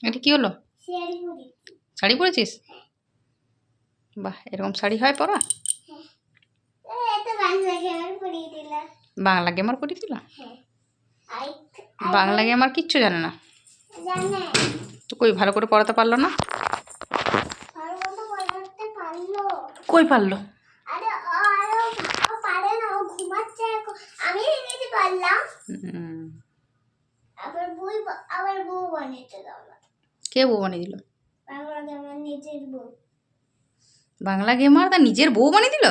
এটা কি হলো? শাড়ি পরেছিস? বাহ, এরকম শাড়ি হয় পরা? বাংলা গেমার পরিয়ে দিল? বাংলা গেমার কিচ্ছু জানে না তো, কই ভালো করে পড়াতে পারলো না? কই পারলো? কে বউ বানিয়ে দিল? বাংলা গেমার তার নিজের বউ বানিয়ে দিল?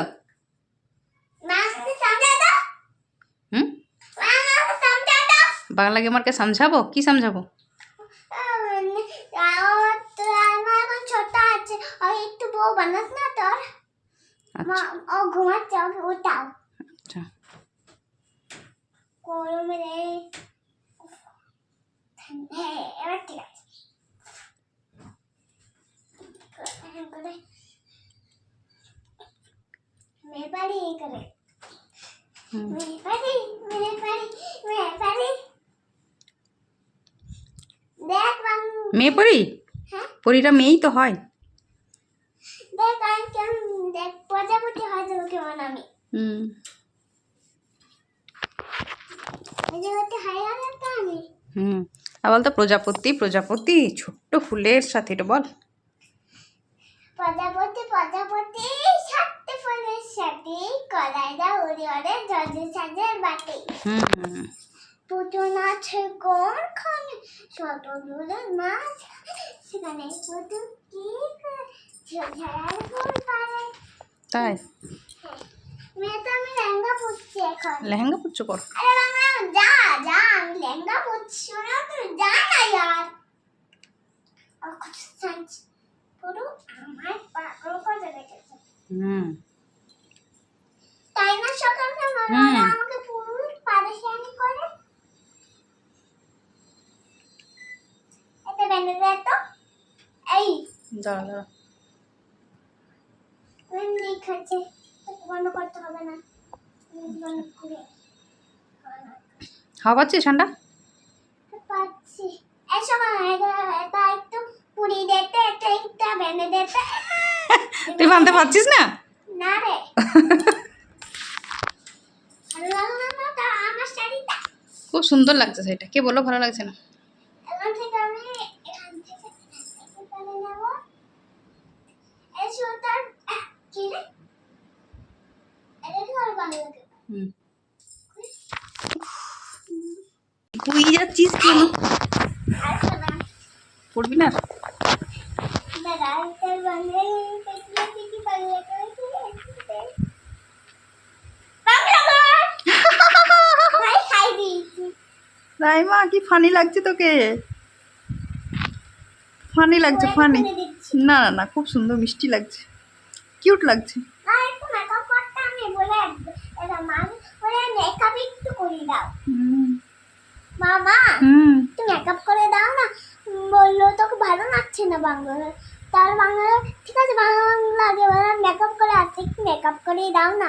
হুম, বাংলা গেমারকে সমঝাবো? কি সমঝাবো? আচ্ছা, মেয়ে পরি? পরিটা মেয়েই তো হয়। আর বলতো প্রজাপতি প্রজাপতি ছোট্ট ফুলের সাথে, এটা বল। প্রজাপতি প্রজাপতি সাতটি ফুলের সাথে কলাই দা উড়ে ওড়ে জজে সাজের বাটি। পুতুল আছে কোন খানে ছোট দুলের মাছ সেখানে পুতুল কি ঝাড়ার ফুল পারে। তাই? মেয়ে তো আমি লেহেঙ্গা পরছি এখন। লেহেঙ্গা পরছো? কর। আরে বাবা যা যা, আমি লেহেঙ্গা পরছি না, তুই যা না यार। আর কত সাইজ পুরো আমার পাগল করে রেখেছে। তাই না সকালে মামা আমাকে পুরো পারেশানি করে। এটা বেঁধে দে তো। এই দাঁড়া দাঁড়া, এমনি খাচ্ছে, বন্ধ করতে হবে না। বন্ধ করে হাওয়া পাচ্ছিস ঠান্ডা? পাচ্ছি। এই সময় এটা একটু পুরি দিতে, একটা বেঁধে দিতে। তুই বানতে পারছিস না? না রে। আমার শাড়িটা খুব সুন্দর লাগছে সেটা। কে বললো ভালো লাগছে না? এখান থেকে আমি এখান থেকে করে নেব। এই সুতার কি রে? এটা কি আর ভালো লাগে? তুই যাচ্ছিস কেন? আর শোনা পড়বি না? দাদা এটা বাংলা কি বাংলা করে খাই দিয়েছি। রাইমা কি ফানি লাগছে তোকে? ফানি লাগছে? ফানি না না না, খুব সুন্দর মিষ্টি লাগছে, কিউট লাগছে। আর একটু মেকআপ করতে আমি বলে এটা মানে বলে মেকআপ একটু করে দাও। মামা তুমি মেকআপ করে দাও না, বললো তোকে ভালো লাগছে না বাংলা। তার বাংলা ঠিক আছে, বাংলা লাগে মেকআপ করে আসছে, একটু মেকআপ করে দাও না।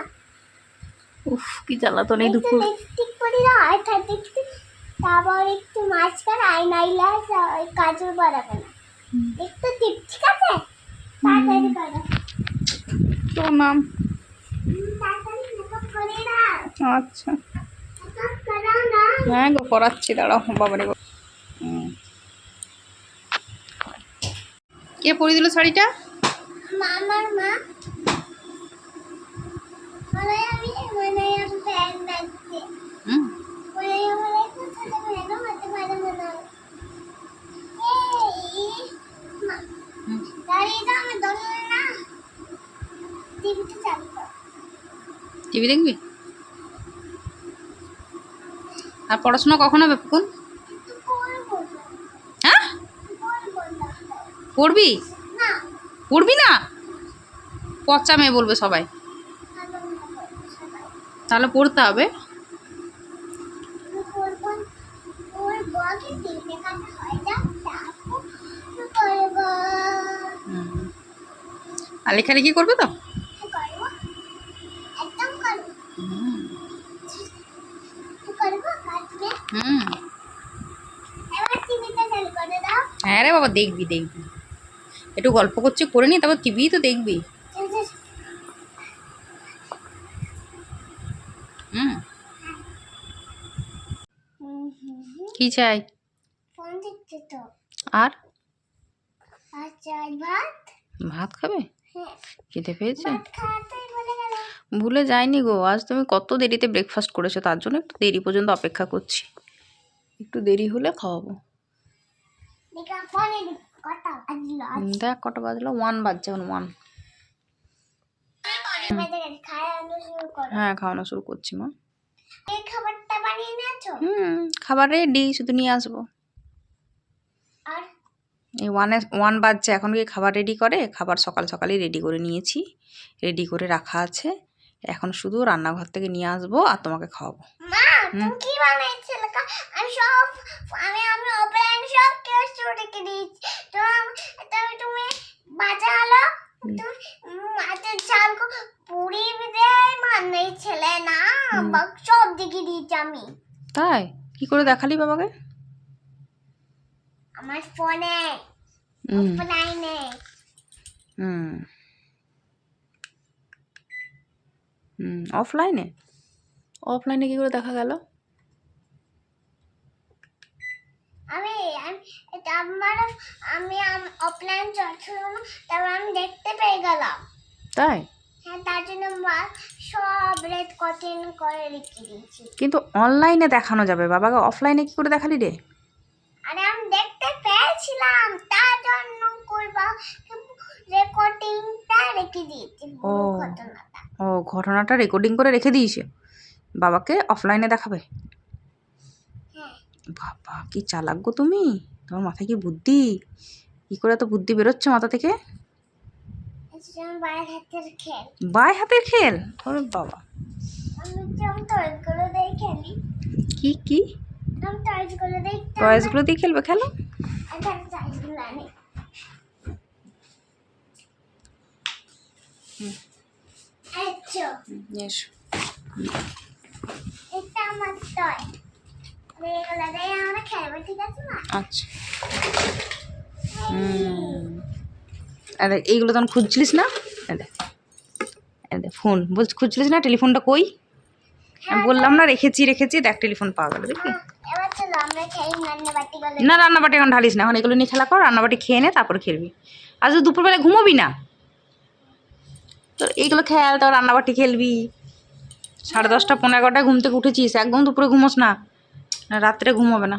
উফ কি জ্বালাতন এই দুপুর। লিপস্টিক করে দাও আর তারপর একটু মাস্কারা আইলাইনার কাজল বাড়াবে না, একটু টিপ ঠিক আছে, তাড়াতাড়ি করো। তোর নাম? তাড়াতাড়ি মেকআপ করে দাও। আচ্ছা মেকআপ করো না। হ্যাঁ গো করাচ্ছি, দাঁড়াও। বাবারে, কে পরিয়ে দিল শাড়িটা? আমার মা। মানে আমি ফ্যান লাগছে। মানে আমার কোথায় ভেন হতে পারে না। এই দাঁড়িয়ে আমি দৌড়ে না, টিভিটা চালু কর। টিভি দেখবি? আর পড়াশোনা কখন হবে পুকুন? হ্যাঁ পড়বি? না পড়বি না? পচা মেয়ে বলবে সবাই। তাহলে পড়তে হবে। আর লেখালেখি করবে তো? এবার টিভিটা চালু করে দাও। হ্যাঁ রে বাবা, দেখবি দেখবি, একটু গল্প করছি করে নি, তারপর টিভি তো দেখবি। হুম, কি চাই? ফোন দেখছি তো। আর আর চাই ভাত। ভাত খাবে? হ্যাঁ, খেতে পেয়েছে? ভাত খাওয়াতেই বলে গেল। ভুলে যাইনি গো, আজ তুমি কত দেরিতে ব্রেকফাস্ট করেছো, তার জন্য একটু দেরি পর্যন্ত অপেক্ষা করছি, একটু দেরি হলে খাওয়াবো। দেখা ফোনে কটা বাজলো? দেখ কটা বাজলো, 1 বাজছে, এখন 1। খাওয়ানো শুরু করো। হ্যাঁ, খাওয়ানো শুরু করছি মা। এই খাবারটা বানিয়ে নিয়েছো? খাবার রেডি, শুধু নিয়ে আসবো। আর এই 1 বাজছে, এখন কি খাবার রেডি করে? খাবার সকাল সকালই রেডি করে নিয়েছি, রেডি করে রাখা আছে, এখন শুধু রান্নাঘর থেকে নিয়ে আসবো আর তোমাকে খাওয়াবো। মা, তুমি কি বানাইছিলে? আমি অফলাইন সব কেস রেখে দিয়েছি। তুমি বাজালো, তুমি মাছের ঝাল পুরি দিয়ে বানাইছিলে না? সব দেখে দিয়েছি আমি। তাই? কি করে দেখালি বাবাকে? আমার ফোনে, অফলাইনে। অফলাইনে? অফলাইনে কি করে দেখা গেল? আমি অফলাইন চলছিল না, তারপর আমি দেখতে পেয়ে গেলাম। তাই? হ্যাঁ, তার জন্য মা সব রেড কঠিন করে রেখে দিয়েছি। কিন্তু অনলাইনে দেখানো যাবে, বাবাকে অফলাইনে কি করে দেখালি রে? আরে আমি দেখতে পেয়েছিলাম, তার জন্য করবা রেকর্ডিংটা রেখে দিয়েছি, পুরো ঘটনাটা। ও, ঘটনাটা রেকর্ডিং করে রেখে দিয়েছে, বাবাকে অফলাইনে দেখাবে? হ্যাঁ। বাবা কি চালাক গো তুমি, তোমার মাথায় কি বুদ্ধি, কি করে এত বুদ্ধি বেরোচ্ছে মাথা থেকে? বাই হাতের খেল। বাই হাতের খেল? ওরে বাবা, আমি টয়গুলো দিয়ে খেলি। কি কি? আমি টয়গুলো দিয়ে টয়েসগুলো দিয়ে খেলবে? খেলো। টয়গুলো আনি। আচ্ছা, এসো। এটা আমার টয়, এগুলো দিয়ে আমরা খেলবো, ঠিক আছে না? আচ্ছা। আরে এইগুলো তখন খুঁজছিলিস না? ফোন বলছি, খুঁজছিলিস না? টেলিফোনটা কই? আমি বললাম না রেখেছি রেখেছি, দেখ টেলিফোন পাওয়া গেল, দেখি। এবার চলো আমরা খেলি রান্নাবাটিগুলো। না, রান্নাবাটি এখন ঢালিস না, এখন এগুলো নিয়ে খেলা কর, রান্নাবাটি খেয়ে নে তারপরে খেলবি। আজ তো দুপুরবেলা ঘুমোবি না, তো এইগুলো খেয়াল, তো রান্নাবাটি খেলবি। 10:30 11টায় ঘুম থেকে উঠেছিস, একদম দুপুরে ঘুমোস না, রাত্রে ঘুমোবে না।